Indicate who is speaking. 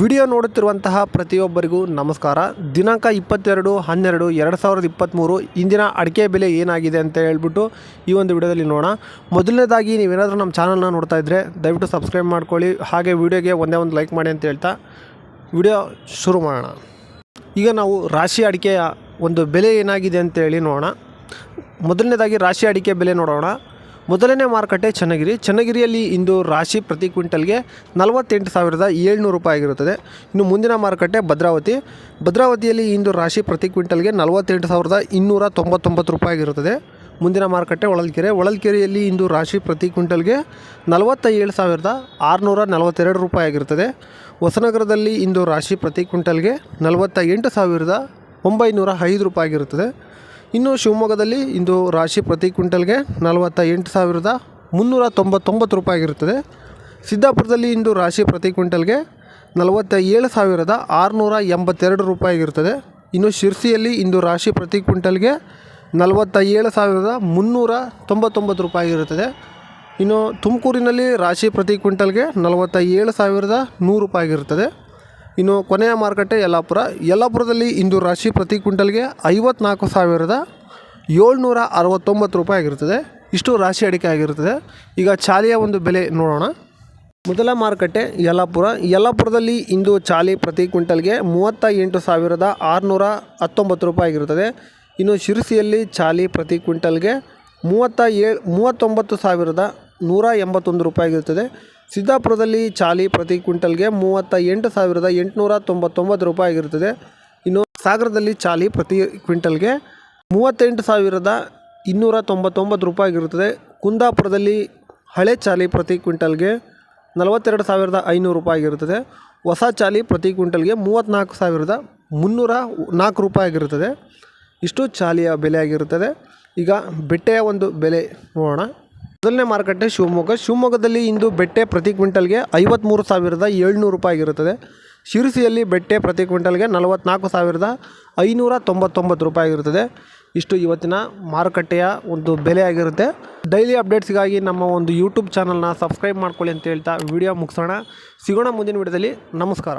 Speaker 1: Video ನೋಡುತ್ತಿರುವಂತಹ ಪ್ರತಿಯೊಬ್ಬರಿಗೂ ನಮಸ್ಕಾರ. ದಿನಾಂಕ 22/12/2023 ಇಂದಿನ ಅಡಿಕೆ ಬೆಲೆ ಏನಾಗಿದೆ ಅಂತ ಹೇಳ್ಬಿಟ್ಟು ಈ ಒಂದು ವಿಡಿಯೋದಲ್ಲಿ ನೋಡೋಣ. ಮೊದಲನೇದಾಗಿ ನೀವೇನಾದರೂ ನಮ್ಮ ಚಾನಲ್ನ ನೋಡ್ತಾ ಇದ್ದರೆ ದಯವಿಟ್ಟು ಸಬ್ಸ್ಕ್ರೈಬ್ ಮಾಡ್ಕೊಳ್ಳಿ, ಹಾಗೆ ವಿಡಿಯೋಗೆ ಒಂದೇ ಒಂದು ಲೈಕ್ ಮಾಡಿ ಅಂತ ಹೇಳ್ತಾ ವಿಡಿಯೋ ಶುರು ಮಾಡೋಣ. ಈಗ ನಾವು ರಾಶಿ ಅಡಿಕೆಯ ಒಂದು ಬೆಲೆ ಏನಾಗಿದೆ ಅಂತೇಳಿ ನೋಡೋಣ. ಮೊದಲನೇದಾಗಿ ರಾಶಿ ಅಡಿಕೆ ಬೆಲೆ ನೋಡೋಣ. ಮೊದಲನೇ ಮಾರುಕಟ್ಟೆ ಚನ್ನಗಿರಿಯಲ್ಲಿ ಇಂದು ರಾಶಿ ಪ್ರತಿ ಕ್ವಿಂಟಲ್ಗೆ 48,700 ರೂಪಾಯಿ ಆಗಿರುತ್ತದೆ. ಇನ್ನು ಮುಂದಿನ ಮಾರುಕಟ್ಟೆ ಭದ್ರಾವತಿಯಲ್ಲಿ ಇಂದು ರಾಶಿ ಪ್ರತಿ ಕ್ವಿಂಟಲ್ಗೆ 48,299 ರೂಪಾಯಿ ಆಗಿರುತ್ತದೆ. ಮುಂದಿನ ಮಾರುಕಟ್ಟೆ ಹೊಳಲ್ಕೆರೆಯಲ್ಲಿ ಇಂದು ರಾಶಿ ಪ್ರತಿ ಕ್ವಿಂಟಲ್ಗೆ 47,642 ರೂಪಾಯಿ ಆಗಿರುತ್ತದೆ. ಹೊಸನಗರದಲ್ಲಿ ಇಂದು ರಾಶಿ ಪ್ರತಿ ಕ್ವಿಂಟಲ್ಗೆ 48,905 ರೂಪಾಯಿ ಆಗಿರುತ್ತದೆ. ಇನ್ನು ಶಿವಮೊಗ್ಗದಲ್ಲಿ ಇಂದು ರಾಶಿ ಪ್ರತಿ ಕ್ವಿಂಟಲ್ಗೆ 48,399 ರೂಪಾಯಿ ಆಗಿರುತ್ತದೆ. ಸಿದ್ದಾಪುರದಲ್ಲಿ ಇಂದು ರಾಶಿ ಪ್ರತಿ ಕ್ವಿಂಟಲ್ಗೆ 47,682 ರೂಪಾಯಿ ಆಗಿರುತ್ತದೆ. ಇನ್ನು ಶಿರ್ಸಿಯಲ್ಲಿ ಇಂದು ರಾಶಿ ಪ್ರತಿ ಕ್ವಿಂಟಲ್ಗೆ 47,399 ರೂಪಾಯಿ ಆಗಿರುತ್ತದೆ. ಇನ್ನು ತುಮಕೂರಿನಲ್ಲಿ ರಾಶಿ ಪ್ರತಿ ಕ್ವಿಂಟಲ್ಗೆ 47,100 ರೂಪಾಯಿ ಆಗಿರುತ್ತದೆ. ಇನ್ನು ಕೊನೆಯ ಮಾರುಕಟ್ಟೆ ಯಲ್ಲಾಪುರದಲ್ಲಿ ಇಂದು ರಾಶಿ ಪ್ರತಿ ಕ್ವಿಂಟಲ್ಗೆ 54,769 ರೂಪಾಯಿ ಆಗಿರುತ್ತದೆ. ಇಷ್ಟು ರಾಶಿ ಅಡಿಕೆ ಆಗಿರುತ್ತದೆ. ಈಗ ಚಾಲಿಯ ಒಂದು ಬೆಲೆ ನೋಡೋಣ. ಮೊದಲ ಮಾರುಕಟ್ಟೆ ಯಲ್ಲಾಪುರದಲ್ಲಿ ಇಂದು ಚಾಲಿ ಪ್ರತಿ ಕ್ವಿಂಟಲ್ಗೆ 38,619 ರೂಪಾಯಿ ಆಗಿರುತ್ತದೆ. ಇನ್ನು ಶಿರಸಿಯಲ್ಲಿ ಚಾಲಿ ಪ್ರತಿ ಕ್ವಿಂಟಲ್ಗೆ 39,181 ರೂಪಾಯಿ ಆಗಿರುತ್ತದೆ. ಸಿದ್ದಾಪುರದಲ್ಲಿ ಚಾಲಿ ಪ್ರತಿ ಕ್ವಿಂಟಲ್ಗೆ 38,899 ರೂಪಾಯಿ ಆಗಿರುತ್ತದೆ. ಇನ್ನು ಸಾಗರದಲ್ಲಿ ಚಾಲಿ ಪ್ರತಿ ಕ್ವಿಂಟಲ್ಗೆ 38,299 ರೂಪಾಯಿ ಆಗಿರುತ್ತದೆ. ಕುಂದಾಪುರದಲ್ಲಿ ಹಳೆ ಚಾಲಿ ಪ್ರತಿ ಕ್ವಿಂಟಲ್ಗೆ 42,500 ರೂಪಾಯಿ ಆಗಿರುತ್ತದೆ. ಹೊಸ ಚಾಲಿ ಪ್ರತಿ ಕ್ವಿಂಟಲ್ಗೆ 34,304 ರೂಪಾಯಿ ಆಗಿರುತ್ತದೆ. ಇಷ್ಟು ಚಾಲಿಯ ಬೆಲೆ ಆಗಿರುತ್ತದೆ. ಈಗ ಬೆಟ್ಟೆಯ ಒಂದು ಬೆಲೆ ನೋಡೋಣ. ಮೊದಲನೇ ಮಾರುಕಟ್ಟೆ ಶಿವಮೊಗ್ಗದಲ್ಲಿ ಇಂದು ಬೆಟ್ಟೆ ಪ್ರತಿ ಕ್ವಿಂಟಲ್ಗೆ 53,700 ರೂಪಾಯಿ ಆಗಿರುತ್ತದೆ. ಶಿರಸಿಯಲ್ಲಿ ಬೆಟ್ಟೆ ಪ್ರತಿ ಕ್ವಿಂಟಲ್ಗೆ 44,599 ರೂಪಾಯಿ ಆಗಿರುತ್ತದೆ. ಇಷ್ಟು ಇವತ್ತಿನ ಮಾರುಕಟ್ಟೆಯ ಒಂದು ಬೆಲೆ ಆಗಿರುತ್ತೆ. ಡೈಲಿ ಅಪ್ಡೇಟ್ಸ್ಗಾಗಿ ನಮ್ಮ ಒಂದು ಯೂಟ್ಯೂಬ್ ಚಾನಲ್ನ ಸಬ್ಸ್ಕ್ರೈಬ್ ಮಾಡ್ಕೊಳ್ಳಿ ಅಂತ ಹೇಳ್ತಾ ವಿಡಿಯೋ ಮುಗಿಸೋಣ. ಸಿಗೋಣ ಮುಂದಿನ ವಿಡಿಯೋದಲ್ಲಿ. ನಮಸ್ಕಾರ.